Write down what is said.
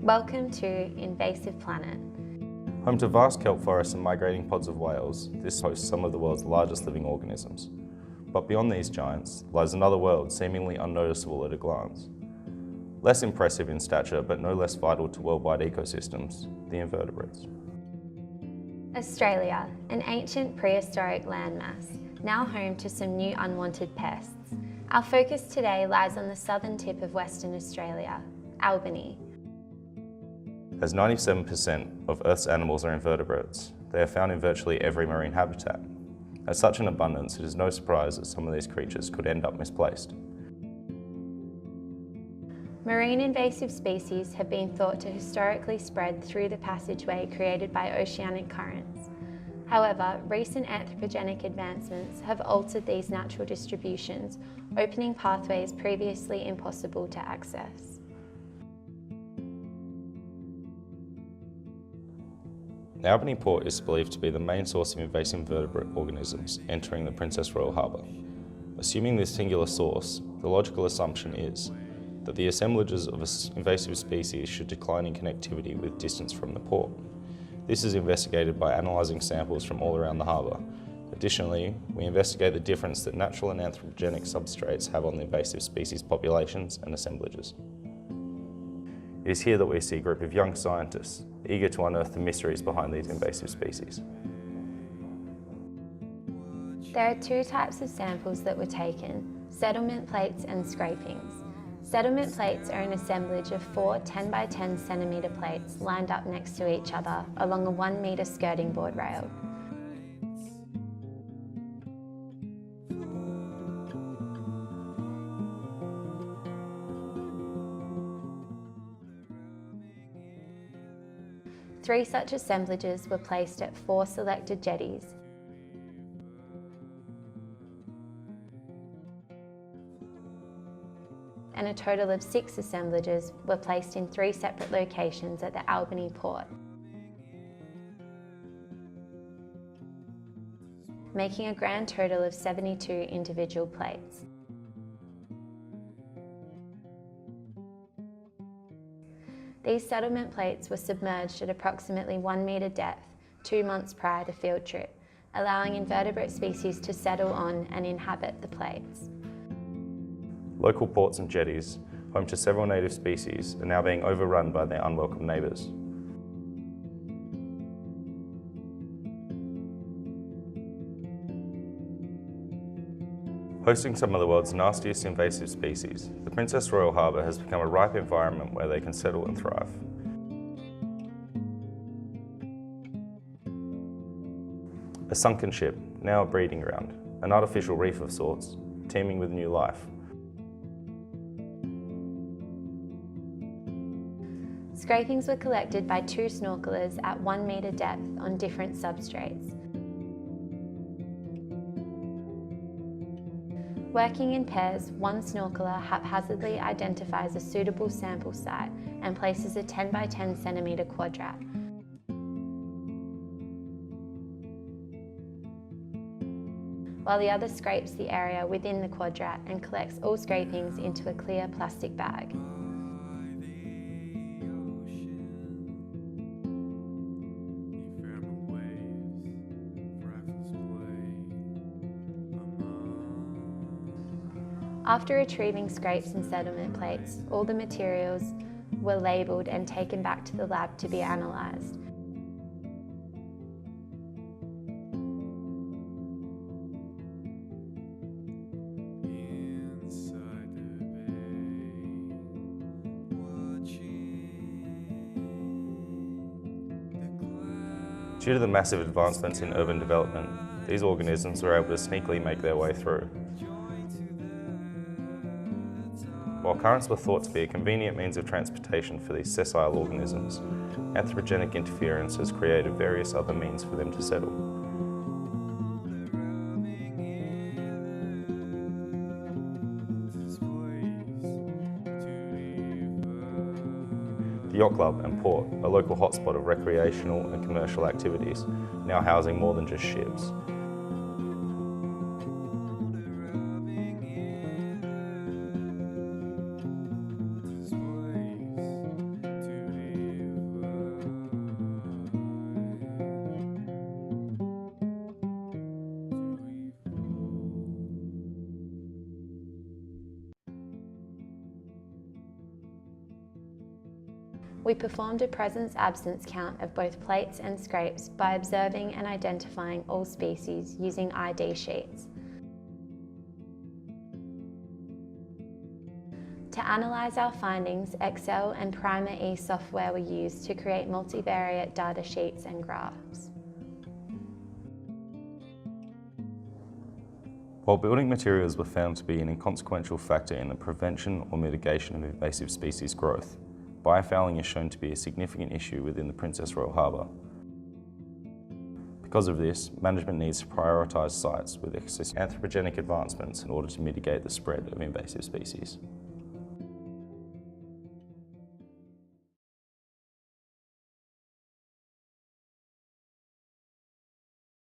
Welcome to Invasive Planet. Home to vast kelp forests and migrating pods of whales, this hosts some of the world's largest living organisms. But beyond these giants lies another world seemingly unnoticeable at a glance. Less impressive in stature, but no less vital to worldwide ecosystems, the invertebrates. Australia, an ancient prehistoric landmass, now home to some new unwanted pests. Our focus today lies on the southern tip of Western Australia, Albany. As 97% of Earth's animals are invertebrates, they are found in virtually every marine habitat. At such an abundance, it is no surprise that some of these creatures could end up misplaced. Marine invasive species have been thought to historically spread through the passageway created by oceanic currents. However, recent anthropogenic advancements have altered these natural distributions, opening pathways previously impossible to access. Albany Port is believed to be the main source of invasive invertebrate organisms entering the Princess Royal Harbour. Assuming this singular source, the logical assumption is that the assemblages of invasive species should decline in connectivity with distance from the port. This is investigated by analysing samples from all around the harbour. Additionally, we investigate the difference that natural and anthropogenic substrates have on the invasive species populations and assemblages. It is here that we see a group of young scientists eager to unearth the mysteries behind these invasive species. There are two types of samples that were taken: settlement plates and scrapings. Settlement plates are an assemblage of 4 10 by 10 centimetre plates lined up next to each other along a 1 metre skirting board rail. Three such assemblages were placed at 4 selected jetties. And a total of 6 assemblages were placed in 3 separate locations at the Albany port, making a grand total of 72 individual plates. These settlement plates were submerged at approximately 1 metre depth 2 months prior to field trip, allowing invertebrate species to settle on and inhabit the plates. Local ports and jetties, home to several native species, are now being overrun by their unwelcome neighbours. Hosting some of the world's nastiest invasive species, the Princess Royal Harbour has become a ripe environment where they can settle and thrive. A sunken ship, now a breeding ground, an artificial reef of sorts, teeming with new life. Scrapings were collected by 2 snorkelers at 1 metre depth on different substrates. Working in pairs, one snorkeler haphazardly identifies a suitable sample site and places a 10 by 10 centimetre quadrat. While the other scrapes the area within the quadrat and collects all scrapings into a clear plastic bag. After retrieving scrapes and settlement plates, all the materials were labelled and taken back to the lab to be analysed. Due to the massive advancements in urban development, these organisms were able to sneakily make their way through. While currents were thought to be a convenient means of transportation for these sessile organisms, anthropogenic interference has created various other means for them to settle. The yacht club and port, a local hotspot of recreational and commercial activities, now housing more than just ships. We performed a presence-absence count of both plates and scrapes by observing and identifying all species using ID sheets. To analyse our findings, Excel and Primer E software were used to create multivariate data sheets and graphs. While building materials were found to be an inconsequential factor in the prevention or mitigation of invasive species growth, biofouling is shown to be a significant issue within the Princess Royal Harbour. Because of this, management needs to prioritise sites with excessive anthropogenic advancements in order to mitigate the spread of invasive species.